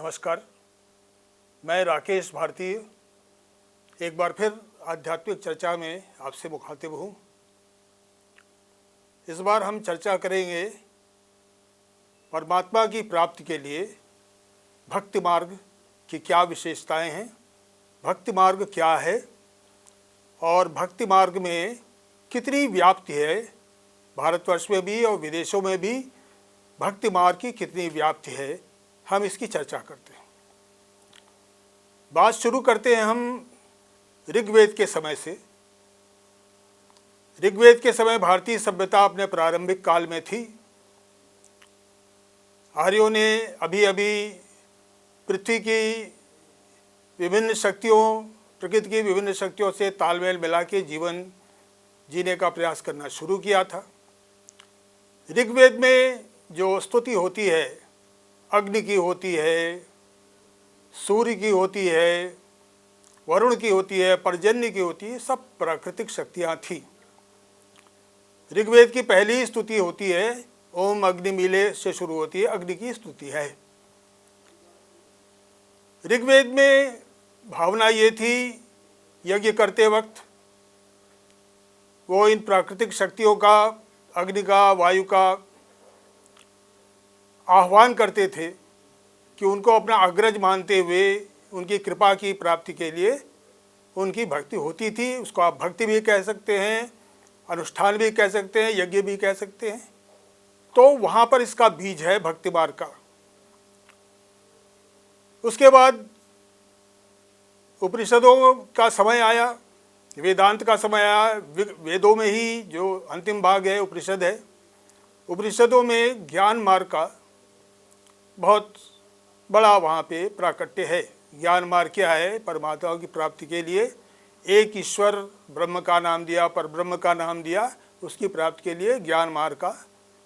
नमस्कार, मैं राकेश भारती एक बार फिर आध्यात्मिक चर्चा में आपसे मुखातिब हूँ। इस बार हम चर्चा करेंगे परमात्मा की प्राप्ति के लिए भक्ति मार्ग की क्या विशेषताएं हैं, भक्ति मार्ग क्या है और भक्ति मार्ग में कितनी व्याप्ति है। भारतवर्ष में भी और विदेशों में भी भक्ति मार्ग की कितनी व्याप्ति है, हम इसकी चर्चा करते हैं। बात शुरू करते हैं हम ऋग्वेद के समय से। ऋग्वेद के समय भारतीय सभ्यता अपने प्रारंभिक काल में थी। आर्यों ने अभी अभी पृथ्वी की विभिन्न शक्तियों, प्रकृति की विभिन्न शक्तियों से तालमेल मिला के जीवन जीने का प्रयास करना शुरू किया था। ऋग्वेद में जो स्तुति होती है, अग्नि की होती है, सूर्य की होती है, वरुण की होती है, पर्जन्य की होती है, सब प्राकृतिक शक्तियाँ थी। ऋग्वेद की पहली स्तुति होती है ओम अग्नि मीले से शुरू होती है, अग्नि की स्तुति है। ऋग्वेद में भावना ये थी, यज्ञ करते वक्त वो इन प्राकृतिक शक्तियों का, अग्नि का, वायु का आह्वान करते थे कि उनको अपना अग्रज मानते हुए उनकी कृपा की प्राप्ति के लिए उनकी भक्ति होती थी। उसको आप भक्ति भी कह सकते हैं, अनुष्ठान भी कह सकते हैं, यज्ञ भी कह सकते हैं। तो वहाँ पर इसका बीज है भक्ति मार्ग का। उसके बाद उपनिषदों का समय आया, वेदांत का समय आया। वेदों में ही जो अंतिम भाग है उपनिषद है, उपनिषदों में ज्ञान मार्ग का बहुत बड़ा वहाँ पे प्राकट्य है। ज्ञान मार्ग क्या है? परमात्मा की प्राप्ति के लिए एक ईश्वर ब्रह्म का नाम दिया, पर ब्रह्म का नाम दिया, उसकी प्राप्ति के लिए ज्ञान मार्ग का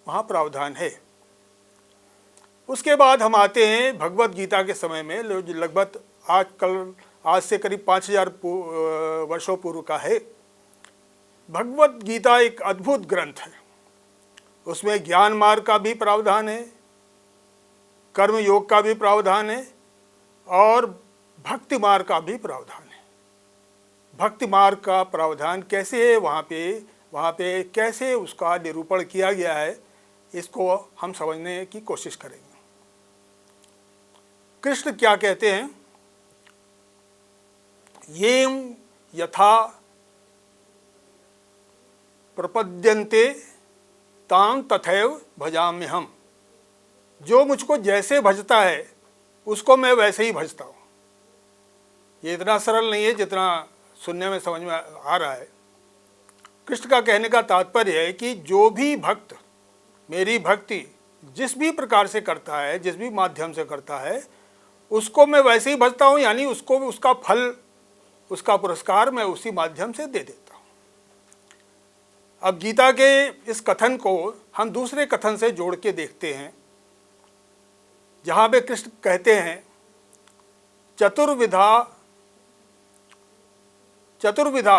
वहाँ प्रावधान है। उसके बाद हम आते हैं भगवत गीता के समय में, लगभग आज से करीब 5000 वर्षों पूर्व का है। भगवत गीता एक अद्भुत ग्रंथ है। उसमें ज्ञान मार्ग का भी प्रावधान है, कर्म योग का भी प्रावधान है और भक्ति मार्ग का भी प्रावधान है। भक्ति मार्ग का प्रावधान कैसे है, वहाँ पे कैसे उसका निरूपण किया गया है, इसको हम समझने की कोशिश करेंगे। कृष्ण क्या कहते हैं? येम यथा प्रपद्यन्ते तां तथैव भजाम्यहम्। जो मुझको जैसे भजता है उसको मैं वैसे ही भजता हूँ। ये इतना सरल नहीं है जितना सुनने में समझ में आ रहा है। कृष्ण का कहने का तात्पर्य है कि जो भी भक्त मेरी भक्ति जिस भी प्रकार से करता है, जिस भी माध्यम से करता है, उसको मैं वैसे ही भजता हूँ, यानी उसको उसका फल, उसका पुरस्कार मैं उसी माध्यम से दे देता हूँ। अब गीता के इस कथन को हम दूसरे कथन से जोड़ के देखते हैं, जहाँ पे कृष्ण कहते हैं चतुर्विधा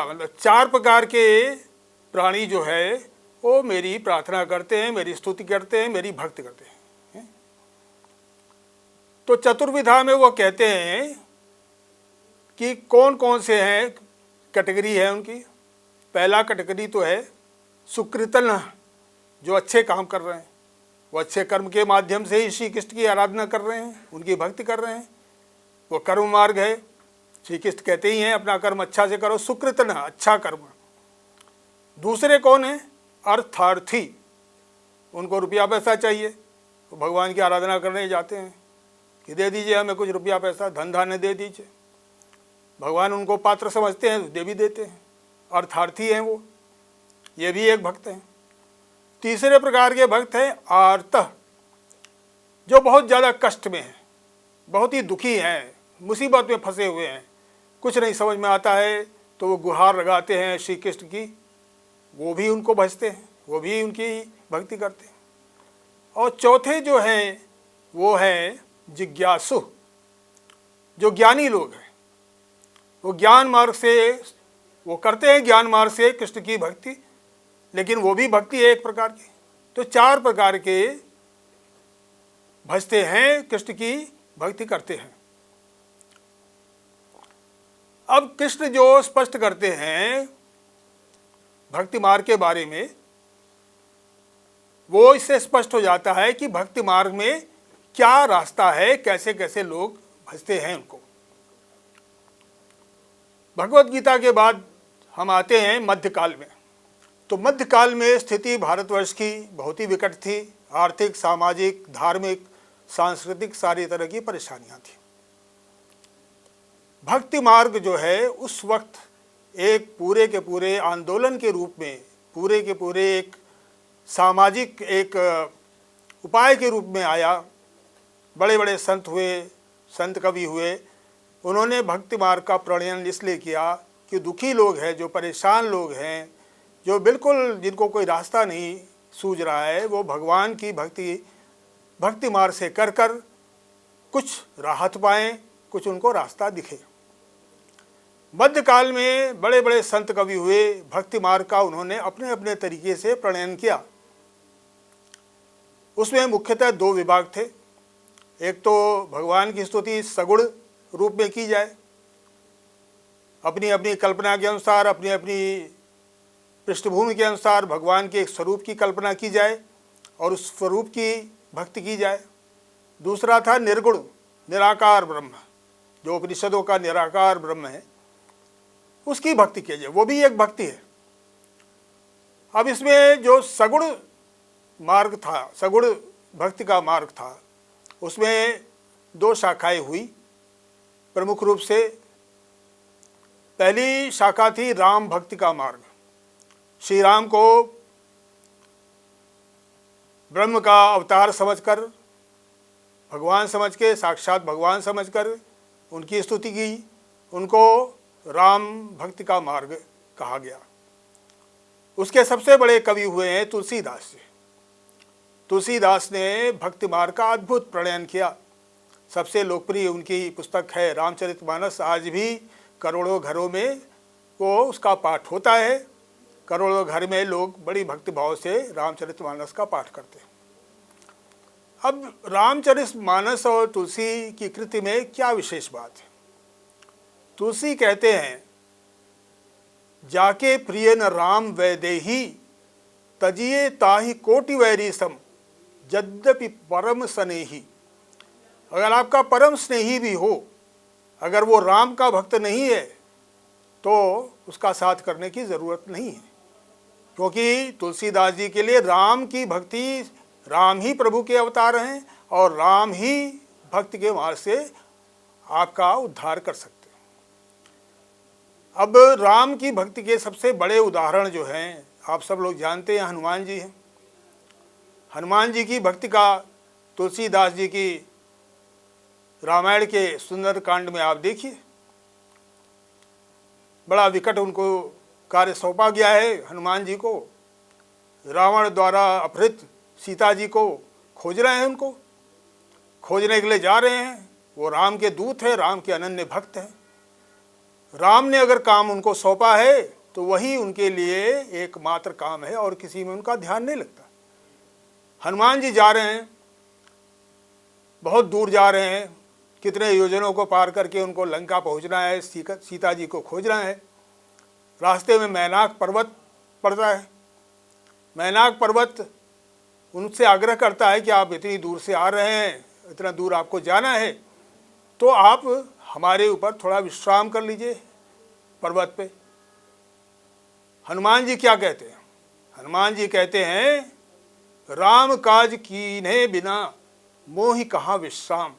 मतलब 4 प्रकार के प्राणी जो है वो मेरी प्रार्थना करते हैं, मेरी स्तुति करते हैं, मेरी भक्ति करते हैं। तो चतुर्विधा में वो कहते हैं कि कौन कौन से हैं, कैटेगरी है उनकी। पहला कैटेगरी तो है सुकृतन, जो अच्छे काम कर रहे हैं, वो अच्छे कर्म के माध्यम से ही श्री कृष्ण की आराधना कर रहे हैं, उनकी भक्ति कर रहे हैं, वो कर्म मार्ग है। श्री कृष्ण कहते ही हैं अपना कर्म अच्छा से करो, सुकृतन, अच्छा कर्म। दूसरे कौन है? अर्थार्थी, उनको रुपया पैसा चाहिए, वो भगवान की आराधना करने जाते हैं कि दे दीजिए हमें कुछ रुपया पैसा, धन धान्य दे दीजिए। भगवान उनको पात्र समझते हैं, दे भी देते हैं, अर्थार्थी हैं वो, ये भी एक भक्त हैं। तीसरे प्रकार के भक्त हैं आर्त, जो बहुत ज़्यादा कष्ट में हैं, बहुत ही दुखी हैं, मुसीबत में फंसे हुए हैं, कुछ नहीं समझ में आता है तो वो गुहार लगाते हैं श्री कृष्ण की, वो भी उनको भजते हैं, वो भी उनकी भक्ति करते हैं। और चौथे जो हैं वो हैं जिज्ञासु, जो ज्ञानी लोग हैं, वो ज्ञान मार्ग से वो करते हैं, ज्ञान मार्ग से कृष्ण की भक्ति, लेकिन वो भी भक्ति है एक प्रकार की। तो 4 प्रकार के भजते हैं कृष्ण की भक्ति करते हैं। अब कृष्ण जो स्पष्ट करते हैं भक्ति मार्ग के बारे में, वो इससे स्पष्ट हो जाता है कि भक्ति मार्ग में क्या रास्ता है, कैसे कैसे लोग भजते हैं उनको। भगवत गीता के बाद हम आते हैं मध्यकाल में। तो मध्यकाल में स्थिति भारतवर्ष की बहुत ही विकट थी। आर्थिक, सामाजिक, धार्मिक, सांस्कृतिक सारी तरह की परेशानियां थी। भक्ति मार्ग जो है उस वक्त एक पूरे के पूरे आंदोलन के रूप में, पूरे के पूरे एक सामाजिक एक उपाय के रूप में आया। बड़े बड़े संत हुए, संत कवि हुए, उन्होंने भक्ति मार्ग का प्रणयन इसलिए किया कि दुखी लोग हैं, जो परेशान लोग हैं, जो बिल्कुल जिनको कोई रास्ता नहीं सूझ रहा है, वो भगवान की भक्ति मार्ग से कर कर कुछ राहत पाएं, कुछ उनको रास्ता दिखे। मध्यकाल में बड़े बड़े संत कवि हुए, भक्ति मार्ग का उन्होंने अपने अपने तरीके से प्रणयन किया। उसमें मुख्यतः दो विभाग थे। एक तो भगवान की स्तुति सगुण रूप में की जाए, अपनी अपनी कल्पना के अनुसार, अपनी अपनी पृष्ठभूमि के अनुसार भगवान के एक स्वरूप की कल्पना की जाए और उस स्वरूप की भक्ति की जाए। दूसरा था निर्गुण, निराकार ब्रह्म, जो उपनिषदों का निराकार ब्रह्म है, उसकी भक्ति की जाए, वो भी एक भक्ति है। अब इसमें जो सगुण मार्ग था, सगुण भक्ति का मार्ग था, उसमें दो शाखाएं हुई प्रमुख रूप से। पहली शाखा थी राम भक्ति का मार्ग। श्री राम को ब्रह्म का अवतार समझकर, भगवान समझ के, साक्षात भगवान समझकर उनकी स्तुति की, उनको राम भक्ति का मार्ग कहा गया। उसके सबसे बड़े कवि हुए हैं तुलसीदास जी। तुलसीदास ने भक्ति मार्ग का अद्भुत प्रणयन किया। सबसे लोकप्रिय उनकी पुस्तक है रामचरितमानस। आज भी करोड़ों घरों में वो उसका पाठ होता है। करोड़ों घर में लोग बड़ी भक्ति भाव से रामचरितमानस का पाठ करते हैं। अब रामचरितमानस और तुलसी की कृति में क्या विशेष बात है? तुलसी कहते हैं, जाके प्रिय न राम वैदेही, तजिए ताहि कोटि वैरी सम, यद्यपि परम स्नेही। अगर आपका परम स्नेही भी हो, अगर वो राम का भक्त नहीं है तो उसका साथ करने की ज़रूरत नहीं है, क्योंकि तुलसीदास जी के लिए राम की भक्ति, राम ही प्रभु के अवतार हैं और राम ही भक्ति के मार्ग से आपका उद्धार कर सकते हैं। अब राम की भक्ति के सबसे बड़े उदाहरण जो हैं, आप सब लोग जानते हैं, हनुमान जी हैं। हनुमान जी की भक्ति का तुलसीदास जी की रामायण के सुंदर कांड में आप देखिए, बड़ा विकट उनको कार्य सौंपा गया है। हनुमान जी को रावण द्वारा अपहृत सीता जी को खोज रहे हैं, उनको खोजने के लिए जा रहे हैं। वो राम के दूत है, राम के अनन्य भक्त हैं। राम ने अगर काम उनको सौंपा है तो वही उनके लिए एकमात्र काम है और किसी में उनका ध्यान नहीं लगता। हनुमान जी जा रहे हैं, बहुत दूर जा रहे हैं, कितने योजनों को पार करके उनको लंका पहुंचना है, सीता जी को खोजना है। रास्ते में मैनाक पर्वत पड़ता है। मैनाक पर्वत उनसे आग्रह करता है कि आप इतनी दूर से आ रहे हैं, इतना दूर आपको जाना है, तो आप हमारे ऊपर थोड़ा विश्राम कर लीजिए पर्वत पे। हनुमान जी क्या कहते हैं? हनुमान जी कहते हैं, राम काज कीन्हे बिना मोहि कहाँ विश्राम।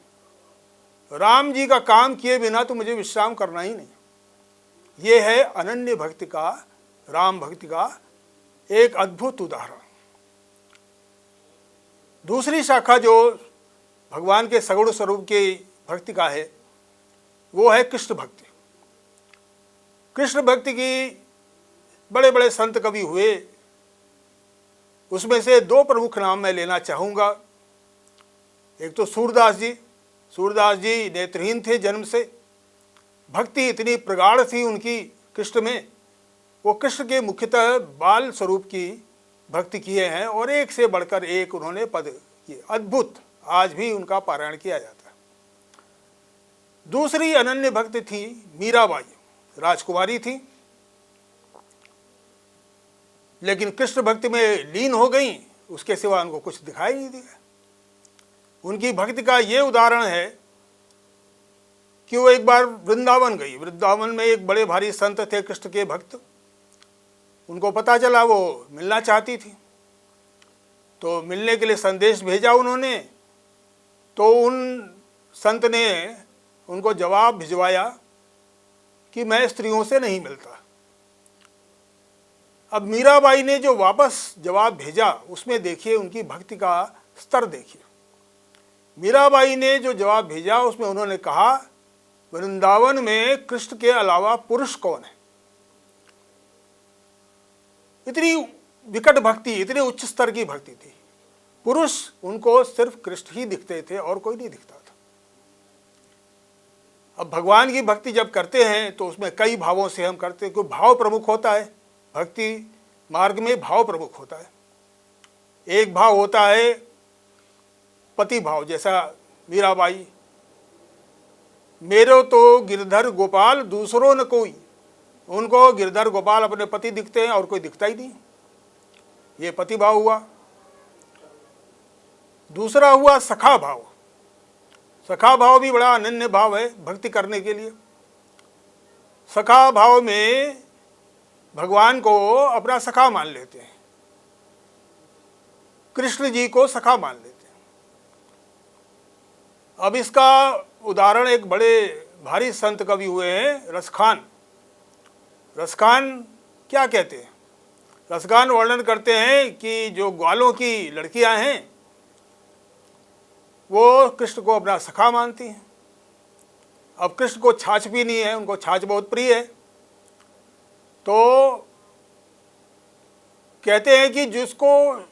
राम जी का काम किए बिना तो मुझे विश्राम करना ही नहीं। ये है अनन्य भक्ति का, राम भक्ति का एक अद्भुत उदाहरण। दूसरी शाखा जो भगवान के सगुण स्वरूप की भक्ति का है, वो है कृष्ण भक्ति। कृष्ण भक्ति की बड़े बड़े संत कवि हुए, उसमें से दो प्रमुख नाम मैं लेना चाहूँगा। एक तो सूरदास जी। सूरदास जी नेत्रहीन थे जन्म से, भक्ति इतनी प्रगाढ़ थी उनकी कृष्ण में, वो कृष्ण के मुख्यतः बाल स्वरूप की भक्ति किए हैं और एक से बढ़कर एक उन्होंने पद किए, अद्भुत। आज भी उनका पारायण किया जाता है। दूसरी अनन्य भक्त थी मीराबाई, राजकुमारी थी, लेकिन कृष्ण भक्ति में लीन हो गई, उसके सिवा उनको कुछ दिखाई नहीं दिया। उनकी भक्ति का ये उदाहरण है कि वो एक बार वृंदावन गई। वृंदावन में एक बड़े भारी संत थे कृष्ण के भक्त, उनको पता चला वो मिलना चाहती थी, तो मिलने के लिए संदेश भेजा उन्होंने। तो उन संत ने उनको जवाब भिजवाया कि मैं स्त्रियों से नहीं मिलता। अब मीराबाई ने जो वापस जवाब भेजा उसमें देखिए उनकी भक्ति का स्तर देखिए। मीराबाई ने जो जवाब भेजा उसमें उन्होंने कहा, वृंदावन में कृष्ण के अलावा पुरुष कौन है। इतनी विकट भक्ति, इतने उच्च स्तर की भक्ति थी। पुरुष उनको सिर्फ कृष्ण ही दिखते थे और कोई नहीं दिखता था। अब भगवान की भक्ति जब करते हैं तो उसमें कई भावों से हम करते हैं, कोई भाव प्रमुख होता है। भक्ति मार्ग में भाव प्रमुख होता है। एक भाव होता है पति भाव, जैसा मीराबाई, मेरो तो गिरधर गोपाल दूसरों न कोई। उनको गिरधर गोपाल अपने पति दिखते हैं और कोई दिखता ही नहीं, ये पति भाव हुआ। दूसरा हुआ सखा भाव। सखा भाव भी बड़ा अनन्य भाव है भक्ति करने के लिए। सखा भाव में भगवान को अपना सखा मान लेते हैं, कृष्ण जी को सखा मान लेते हैं। अब इसका उदाहरण एक बड़े भारी संत कवि हुए हैं रसखान। रसखान क्या कहते हैं? रसखान वर्णन करते हैं कि जो ग्वालों की लड़कियां हैं वो कृष्ण को अपना सखा मानती हैं। अब कृष्ण को छाछ पीनी है, उनको छाछ बहुत प्रिय है, तो कहते हैं कि जिसको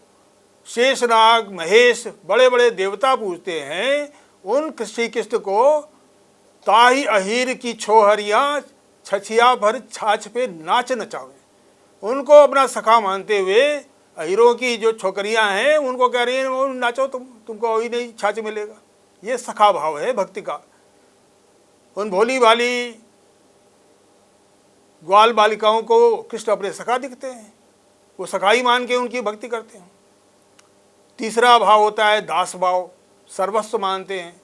शेषनाग महेश बड़े बड़े देवता पूजते हैं, उन श्री कृष्ण को ताही अहीर की छोहरियाँ छछिया भर छाछ पे नाच नचावे। उनको अपना सखा मानते हुए अहीरों की जो छोकरियां हैं उनको कह रही हैं वो नाचो, तुमको ही नहीं छाछ मिलेगा। ये सखा भाव है भक्ति का। उन भोली भाली ग्वाल बालिकाओं को कृष्ण अपने सखा दिखते हैं, वो सखाई मान के उनकी भक्ति करते हैं। तीसरा भाव होता है दास भाव। सर्वस्व मानते हैं,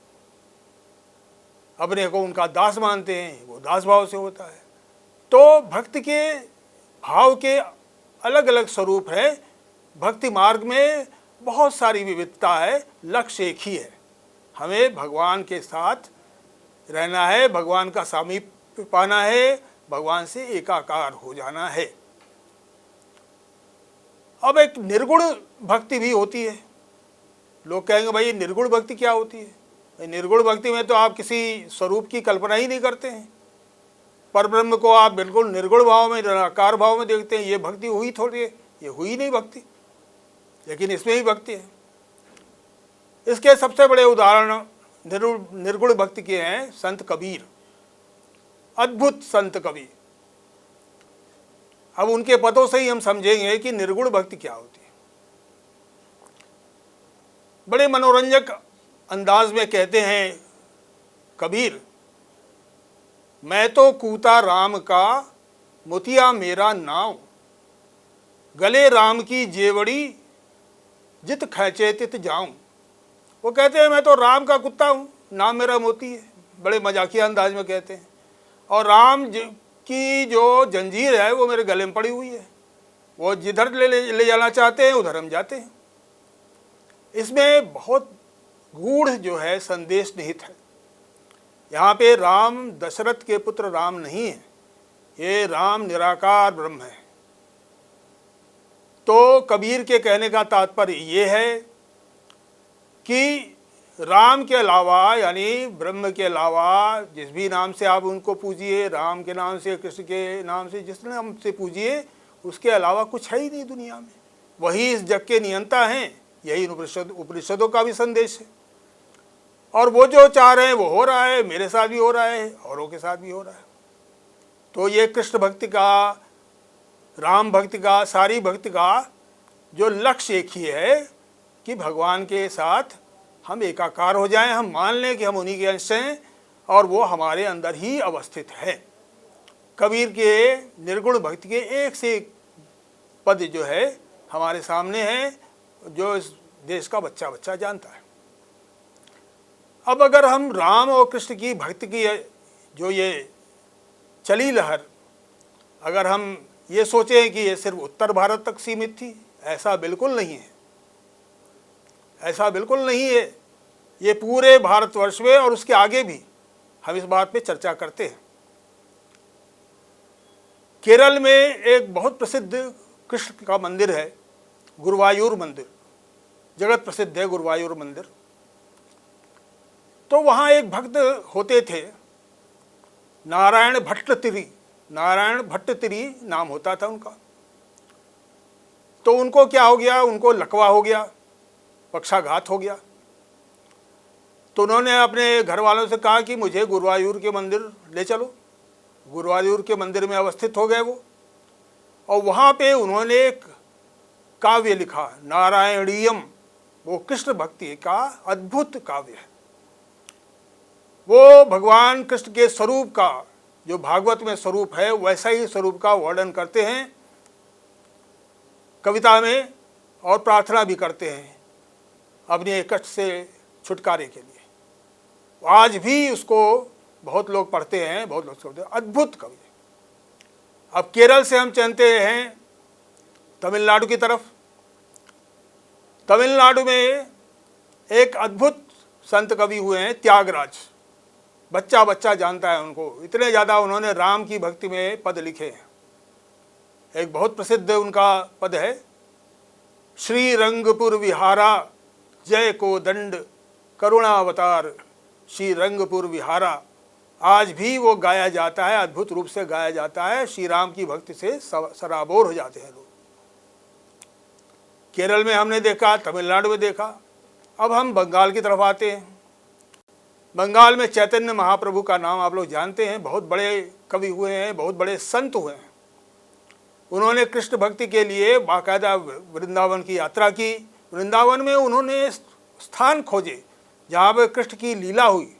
अपने को उनका दास मानते हैं, वो दास भाव से होता है। तो भक्ति के भाव के अलग अलग स्वरूप है। भक्ति मार्ग में बहुत सारी विविधता है, लक्ष्य एक ही है, हमें भगवान के साथ रहना है, भगवान का सामीप्य पाना है, भगवान से एकाकार हो जाना है। अब एक निर्गुण भक्ति भी होती है। लोग कहेंगे भाई निर्गुण भक्ति क्या होती है? निर्गुण भक्ति में तो आप किसी स्वरूप की कल्पना ही नहीं करते हैं, परब्रह्म को आप बिल्कुल निर्गुण भाव में, निराकार भाव में देखते हैं। ये भक्ति हुई थोड़ी है, ये हुई नहीं भक्ति, लेकिन इसमें ही भक्ति है। इसके सबसे बड़े उदाहरण निर्गुण भक्ति के हैं संत कबीर, अद्भुत संत कबीर। अब उनके पदों से ही हम समझेंगे कि निर्गुण भक्ति क्या होती है। बड़े मनोरंजक अंदाज में कहते हैं कबीर, मैं तो कूता राम का मोतिया मेरा नाव, गले राम की जेवड़ी जित खैचे तित जाऊं। वो कहते हैं मैं तो राम का कुत्ता हूँ, नाम मेरा मोती है। बड़े मजाकिया अंदाज में कहते हैं। और राम की जो जंजीर है वो मेरे गले में पड़ी हुई है, वो जिधर ले जाना चाहते हैं उधर हम जाते हैं। इसमें बहुत गूढ़ जो है संदेश निहित है। यहाँ पे राम दशरथ के पुत्र राम नहीं है, ये राम निराकार ब्रह्म है। तो कबीर के कहने का तात्पर्य ये है कि राम के अलावा, यानी ब्रह्म के अलावा जिस भी नाम से आप उनको पूजिए, राम के नाम से, कृष्ण के नाम से, जिस नाम से पूजिए, उसके अलावा कुछ है ही नहीं दुनिया में। वही इस जग के नियंता हैं, यही उपनिषदों का भी संदेश है। और वो जो चाह रहे हैं वो हो रहा है, मेरे साथ भी हो रहा है, औरों के साथ भी हो रहा है। तो ये कृष्ण भक्ति का, राम भक्ति का, सारी भक्ति का जो लक्ष्य एक ही है कि भगवान के साथ हम एकाकार हो जाएं, हम मान लें कि हम उन्हीं के अंश हैं और वो हमारे अंदर ही अवस्थित है। कबीर के निर्गुण भक्ति के एक से एक पद जो है हमारे सामने है, जो इस देश का बच्चा बच्चा जानता है। अब अगर हम राम और कृष्ण की भक्ति की जो ये चली लहर, अगर हम ये सोचें कि ये सिर्फ उत्तर भारत तक सीमित थी, ऐसा बिल्कुल नहीं है, ऐसा बिल्कुल नहीं है। ये पूरे भारतवर्ष में और उसके आगे भी हम इस बात पे चर्चा करते हैं। केरल में एक बहुत प्रसिद्ध कृष्ण का मंदिर है, गुरुवायूर मंदिर, जगत प्रसिद्ध है गुरुवायूर मंदिर। तो वहाँ एक भक्त होते थे, नारायण भट्टतिरी, नारायण भट्टतिरी नाम होता था उनका। तो उनको क्या हो गया, उनको लकवा हो गया, पक्षाघात हो गया। तो उन्होंने अपने घर वालों से कहा कि मुझे गुरुवायूर के मंदिर ले चलो। गुरुवायूर के मंदिर में अवस्थित हो गए वो, और वहाँ पे उन्होंने एक काव्य लिखा, नारायणीयम। वो कृष्ण भक्ति का अद्भुत काव्य है। वो भगवान कृष्ण के स्वरूप का, जो भागवत में स्वरूप है, वैसा ही स्वरूप का वर्णन करते हैं कविता में, और प्रार्थना भी करते हैं अपने कष्ट से छुटकारे के लिए। आज भी उसको बहुत लोग पढ़ते हैं, बहुत लोग सुनते हैं। अद्भुत कवि। अब केरल से हम चलते हैं तमिलनाडु की तरफ। तमिलनाडु में एक अद्भुत संत कवि हुए हैं त्यागराज। बच्चा बच्चा जानता है उनको, इतने ज़्यादा उन्होंने राम की भक्ति में पद लिखे हैं। एक बहुत प्रसिद्ध उनका पद है, श्री रंगपुर विहारा जय को दंड करुणावतार श्री रंगपुर विहारा। आज भी वो गाया जाता है, अद्भुत रूप से गाया जाता है। श्री राम की भक्ति से सराबोर हो जाते हैं लोग। केरल में हमने देखा, तमिलनाडु में देखा। अब हम बंगाल की तरफ आते हैं। बंगाल में चैतन्य महाप्रभु का नाम आप लोग जानते हैं, बहुत बड़े कवि हुए हैं, बहुत बड़े संत हुए हैं। उन्होंने कृष्ण भक्ति के लिए बाकायदा वृंदावन की यात्रा की। वृंदावन में उन्होंने स्थान खोजे जहाँ पर कृष्ण की लीला हुई।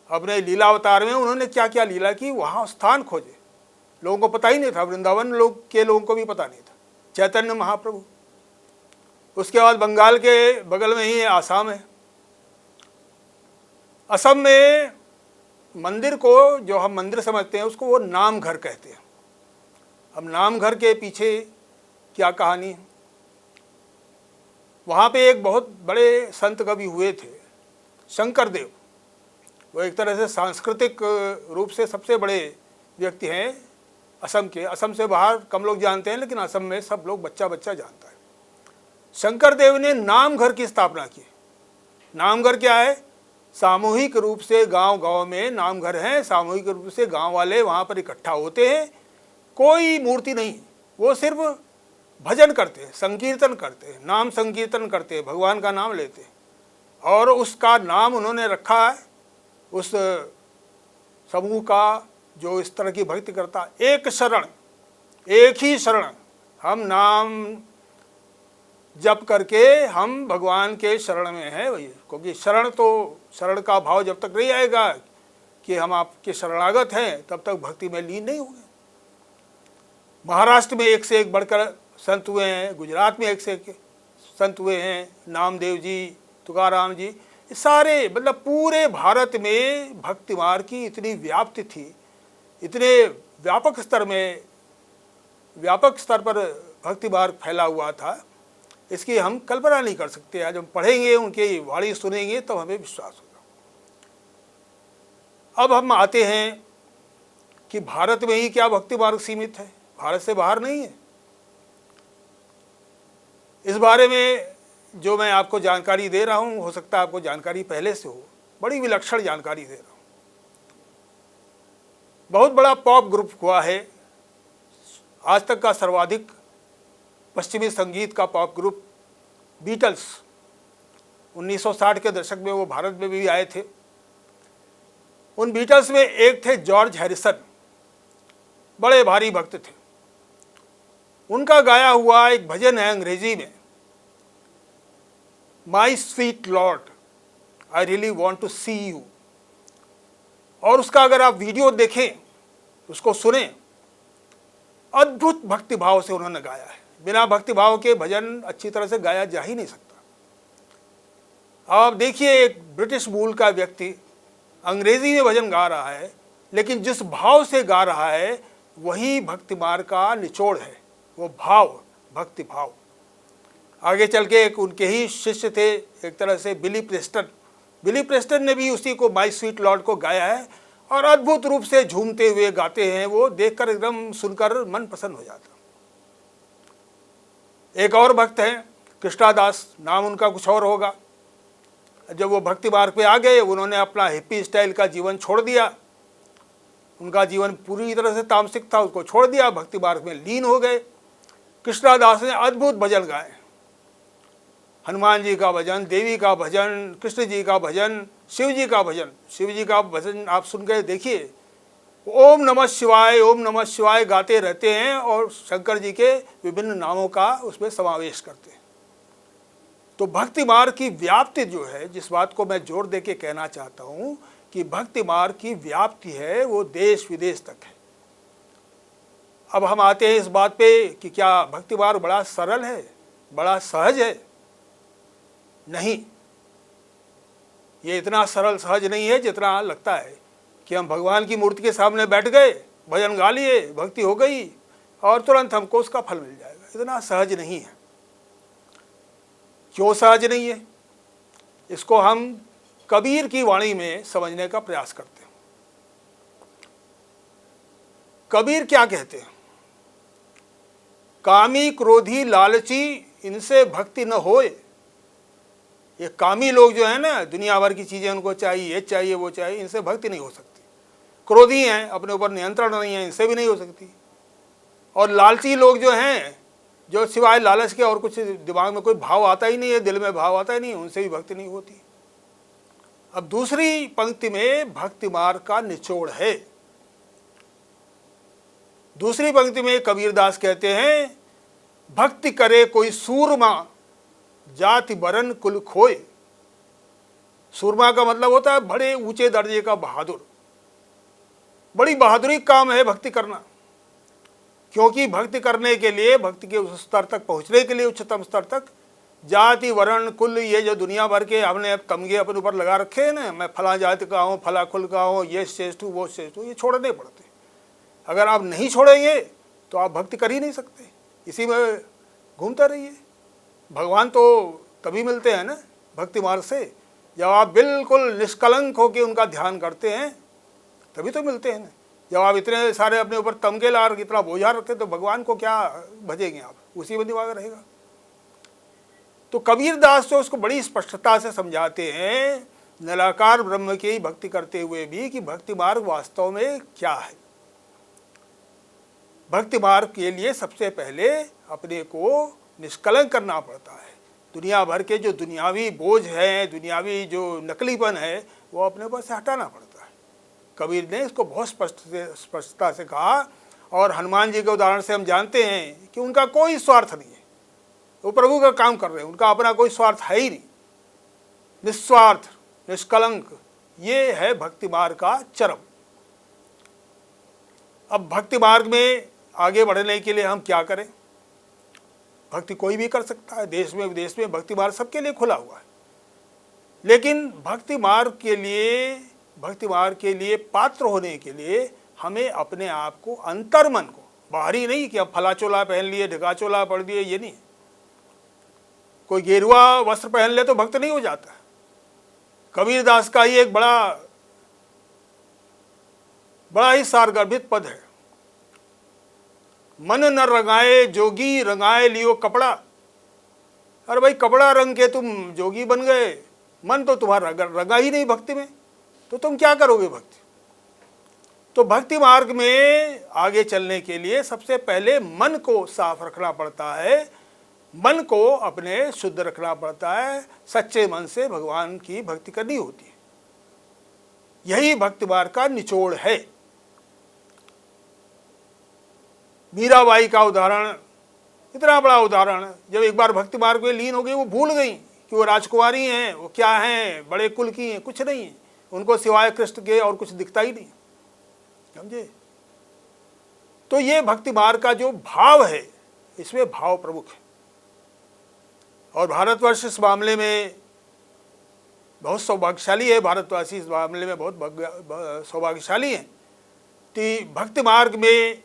अपने लीला अवतार में उन्होंने क्या क्या लीला की, वहाँ स्थान खोजे। लोगों को पता ही नहीं था, वृंदावन लोगों को भी पता नहीं था चैतन्य महाप्रभु। उसके बाद बंगाल के बगल में ही आसाम है। असम में मंदिर को, जो हम मंदिर समझते हैं, उसको वो नाम घर कहते हैं। अब नाम घर के पीछे क्या कहानी है? वहाँ पे एक बहुत बड़े संत कवि हुए थे, शंकर देव। वो एक तरह से सांस्कृतिक रूप से सबसे बड़े व्यक्ति हैं असम के। असम से बाहर कम लोग जानते हैं, लेकिन असम में सब लोग बच्चा बच्चा जानता है। शंकर देव ने नाम घर की स्थापना की। नाम घर क्या है? सामूहिक रूप से गांव-गांव में नाम घर हैं। सामूहिक रूप से गांव वाले वहाँ पर इकट्ठा होते हैं। कोई मूर्ति नहीं, वो सिर्फ भजन करते हैं, संकीर्तन करते हैं, नाम संकीर्तन करते हैं, भगवान का नाम लेते हैं। और उसका नाम उन्होंने रखा है उस समूह का जो इस तरह की भक्ति करता। एक शरण, एक ही शरण। हम नाम जप करके हम भगवान के शरण में हैं भैया, क्योंकि शरण का भाव जब तक नहीं आएगा कि हम आपके शरणागत हैं, तब तक भक्ति में लीन नहीं होंगे। महाराष्ट्र में एक से एक बढ़कर संत हुए हैं, गुजरात में एक से एक संत हुए हैं, नामदेव जी, तुकाराम जी। सारे मतलब पूरे भारत में भक्ति मार्ग की इतनी व्याप्ति थी, इतने व्यापक स्तर पर भक्ति मार्ग फैला हुआ था, इसकी हम कल्पना नहीं कर सकते। आज हम पढ़ेंगे, उनकी वाणी सुनेंगे, तब हमें विश्वास होगा। अब हम आते हैं कि भारत में ही क्या भक्ति मार्ग सीमित है, भारत से बाहर नहीं है। इस बारे में जो मैं आपको जानकारी दे रहा हूँ, हो सकता है आपको जानकारी पहले से हो। बड़ी विलक्षण जानकारी दे रहा हूँ। बहुत बड़ा पॉप ग्रुप हुआ है, आज तक का सर्वाधिक पश्चिमी संगीत का पॉप ग्रुप, बीटल्स। 1960 के दशक में वो भारत में भी आए थे। उन बीटल्स में एक थे जॉर्ज हैरिसन, बड़े भारी भक्त थे। उनका गाया हुआ एक भजन है अंग्रेजी में, my sweet lord I really want to see you. और उसका अगर आप वीडियो देखें, उसको सुने, अद्भुत भक्ति भाव से उन्होंने गाया है। बिना भक्ति भाव के भजन अच्छी तरह से गाया जा ही नहीं सकता। आप देखिए, एक ब्रिटिश मूल का व्यक्ति अंग्रेजी में भजन गा रहा है, लेकिन जिस भाव से गा रहा है वही भक्ति मार्ग का निचोड़ है, वो भाव, भक्ति भाव। आगे चल के एक उनके ही शिष्य थे, एक तरह से बिली प्रेस्टन ने भी उसी को माय स्वीट लॉर्ड को गाया है, और अद्भुत रूप से झूमते हुए गाते हैं। वो देखकर एकदम सुनकर मन प्रसन्न हो जाता। एक और भक्त हैं कृष्णादास, नाम उनका कुछ और होगा। जब वो भक्ति मार्ग पे आ गए, उन्होंने अपना हिप्पी स्टाइल का जीवन छोड़ दिया। उनका जीवन पूरी तरह से तामसिक था, उसको छोड़ दिया, भक्ति मार्ग में लीन हो गए। कृष्णादास ने अद्भुत भजन गाए, हनुमान जी का भजन, देवी का भजन, कृष्ण जी का भजन, शिव जी का भजन। शिव जी का भजन आप सुन के देखिए, ओम नमः शिवाय गाते रहते हैं और शंकर जी के विभिन्न नामों का उसमें समावेश करते हैं। तो भक्ति मार्ग की व्याप्ति जो है, जिस बात को मैं जोर दे के कहना चाहता हूँ कि भक्ति मार्ग की व्याप्ति है, वो देश विदेश तक है। अब हम आते हैं इस बात पे कि क्या भक्ति मार्ग बड़ा सरल है, बड़ा सहज है? नहीं, ये इतना सरल सहज नहीं है जितना लगता है कि हम भगवान की मूर्ति के सामने बैठ गए, भजन गा लिए, भक्ति हो गई और तुरंत हमको उसका फल मिल जाएगा। इतना सहज नहीं है। क्यों सहज नहीं है? इसको हम कबीर की वाणी में समझने का प्रयास करते हैं। कबीर क्या कहते हैं? कामी क्रोधी लालची इनसे भक्ति न होए। ये कामी लोग जो है ना, दुनिया भर की चीजें उनको चाहिए, ये चाहिए, वो चाहिए, इनसे भक्ति नहीं हो सकती। क्रोधी हैं, अपने ऊपर नियंत्रण नहीं है, इनसे भी नहीं हो सकती। और लालची लोग जो हैं, जो सिवाय लालच के और कुछ दिमाग में कोई भाव आता ही नहीं है, दिल में भाव आता ही नहीं, उनसे भी भक्ति नहीं होती। अब दूसरी पंक्ति में भक्ति मार्ग का निचोड़ है। दूसरी पंक्ति में कबीरदास कहते हैं, भक्ति करे कोई सूरमा जाति बरन कुल खोए। सूरमा का मतलब होता है बड़े ऊंचे दर्जे का बहादुर। बड़ी बहादुरी काम है भक्ति करना, क्योंकि भक्ति करने के लिए, भक्ति के उस स्तर तक पहुंचने के लिए, उच्चतम स्तर तक, जाति वर्ण कुल, ये जो दुनिया भर के हमने अब तमगे अपने ऊपर लगा रखे हैं ना, मैं फला जाति का हूँ, फला कुल का हूँ, ये श्रेष्ठ हूँ, वो श्रेष्ठ हूँ, ये छोड़ने पड़ते। अगर आप नहीं छोड़ेंगे तो आप भक्ति कर ही नहीं सकते, इसी में घूमते रहिए। भगवान तो तभी मिलते हैं ना भक्ति मार्ग से, जब आप बिल्कुल निष्कलंक होकर उनका ध्यान करते हैं, तभी तो मिलते हैं ना। जब आप इतने सारे अपने ऊपर तमगे ला रखे, इतना बोझा रखे, तो भगवान को क्या भजेंगे आप? उसी में दिमाग रहेगा। तो कबीरदास जो उसको बड़ी स्पष्टता से समझाते हैं, निराकार ब्रह्म की भक्ति करते हुए भी, कि भक्ति मार्ग वास्तव में क्या है। भक्ति मार्ग के लिए सबसे पहले अपने को निष्कलंक करना पड़ता है। दुनिया भर के जो दुनियावी बोझ है, दुनियावी जो नकलीपन है, वो अपने ऊपर से हटाना पड़ता है। कबीर ने इसको बहुत स्पष्टता से कहा। और हनुमान जी के उदाहरण से हम जानते हैं कि उनका कोई स्वार्थ नहीं है, वो प्रभु का काम कर रहे हैं, उनका अपना कोई स्वार्थ है ही नहीं। निस्वार्थ, निष्कलंक, ये है भक्ति मार्ग का चरम। अब भक्ति मार्ग में आगे बढ़ने के लिए हम क्या करें? भक्ति कोई भी कर सकता है, देश में विदेश में भक्ति मार्ग सबके लिए खुला हुआ है। लेकिन भक्ति मार्ग के लिए पात्र होने के लिए हमें अपने आप को, अंतर्मन को, बाहरी नहीं कि अब फला चोला पहन लिए, ढका चोला पढ़ दिए, ये नहीं। कोई गेरुआ वस्त्र पहन ले तो भक्त नहीं हो जाता। कबीरदास का ही एक बड़ा ही सारगर्भित पद है, मन न रंगाए जोगी रंगाए लियो कपड़ा। अरे भाई, कपड़ा रंग के तुम जोगी बन गए, मन तो तुम्हारा रंगा ही नहीं भक्ति में, तो तुम क्या करोगे भक्ति? तो भक्ति मार्ग में आगे चलने के लिए सबसे पहले मन को साफ रखना पड़ता है, मन को अपने शुद्ध रखना पड़ता है। सच्चे मन से भगवान की भक्ति करनी होती है। यही भक्ति मार्ग का निचोड़ है। मीराबाई का उदाहरण, इतना बड़ा उदाहरण, जब एक बार भक्ति मार्ग में लीन हो गई, वो भूल गई कि वो राजकुमारी हैं, वो क्या हैं, बड़े कुल की हैं, कुछ नहीं है। उनको सिवाय कृष्ण के और कुछ दिखता ही नहीं, समझे। तो ये भक्ति मार्ग का जो भाव है, इसमें भाव प्रमुख है। और भारतवर्ष इस मामले में बहुत सौभाग्यशाली है, भारतवासी इस मामले में बहुत सौभाग्यशाली हैं कि भक्ति मार्ग में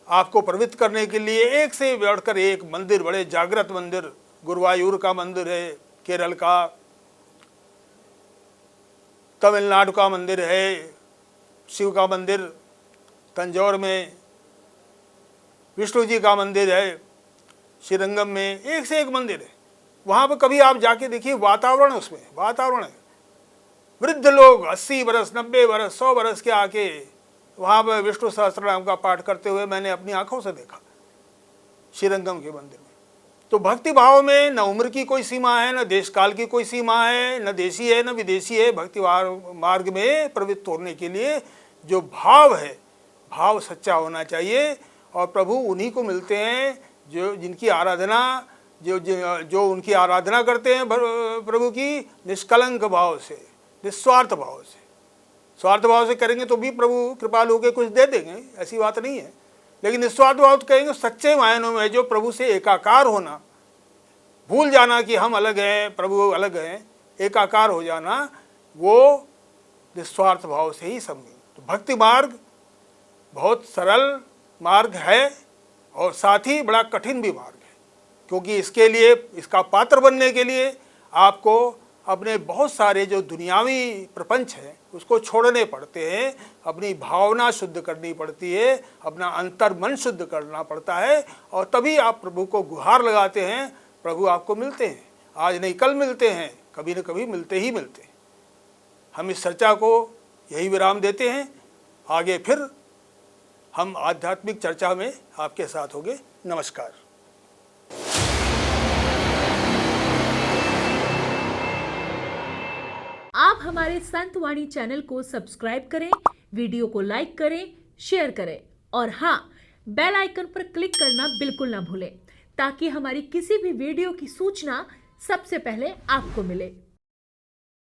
आपको प्रवृत्त करने के लिए एक से बढ़कर एक मंदिर, बड़े जागृत मंदिर, गुरुवायूर का मंदिर है, केरल का, तमिलनाडु का मंदिर है, शिव का मंदिर, तंजौर में विष्णु जी का मंदिर है, श्रीरंगम में एक से एक मंदिर है। वहाँ पर कभी आप जाके देखिए, वातावरण, उसमें वातावरण है, वृद्ध लोग 80 बरस, 90 बरस, 100 बरस के आके वहाँ पर विष्णु सहस्त्रनाम का पाठ करते हुए मैंने अपनी आंखों से देखा श्रीरंगम के मंदिर में। तो भक्ति भाव में न उम्र की कोई सीमा है, न देश काल की कोई सीमा है, न देशी है न विदेशी है। भक्ति मार्ग में प्रवृत्त होने के लिए जो भाव है, भाव सच्चा होना चाहिए। और प्रभु उन्हीं को मिलते हैं जो जिनकी आराधना, जो उनकी आराधना करते हैं प्रभु की निष्कलंक भाव से, निस्वार्थ भाव से। स्वार्थ भाव से करेंगे तो भी प्रभु कृपालु होकर कुछ दे देंगे, ऐसी बात नहीं है। लेकिन निस्वार्थ भाव तो कहेंगे सच्चे मायनों में जो प्रभु से एकाकार होना, भूल जाना कि हम अलग हैं, प्रभु अलग हैं, एकाकार हो जाना, वो निस्वार्थ भाव से ही समझें। तो भक्ति मार्ग बहुत सरल मार्ग है और साथ ही बड़ा कठिन भी मार्ग है, क्योंकि इसके लिए, इसका पात्र बनने के लिए आपको अपने बहुत सारे जो दुनियावी प्रपंच हैं उसको छोड़ने पड़ते हैं, अपनी भावना शुद्ध करनी पड़ती है, अपना अंतर मन शुद्ध करना पड़ता है, और तभी आप प्रभु को गुहार लगाते हैं, प्रभु आपको मिलते हैं। आज नहीं कल मिलते हैं, कभी न कभी मिलते ही मिलते हैं। हम इस चर्चा को यही विराम देते हैं। आगे फिर हम आध्यात्मिक चर्चा में आपके साथ होंगे। नमस्कार। आप हमारे संत वाणी चैनल को सब्सक्राइब करें, वीडियो को लाइक करें, शेयर करें और हाँ, बेल आइकन पर क्लिक करना बिल्कुल ना भूलें, ताकि हमारी किसी भी वीडियो की सूचना सबसे पहले आपको मिले।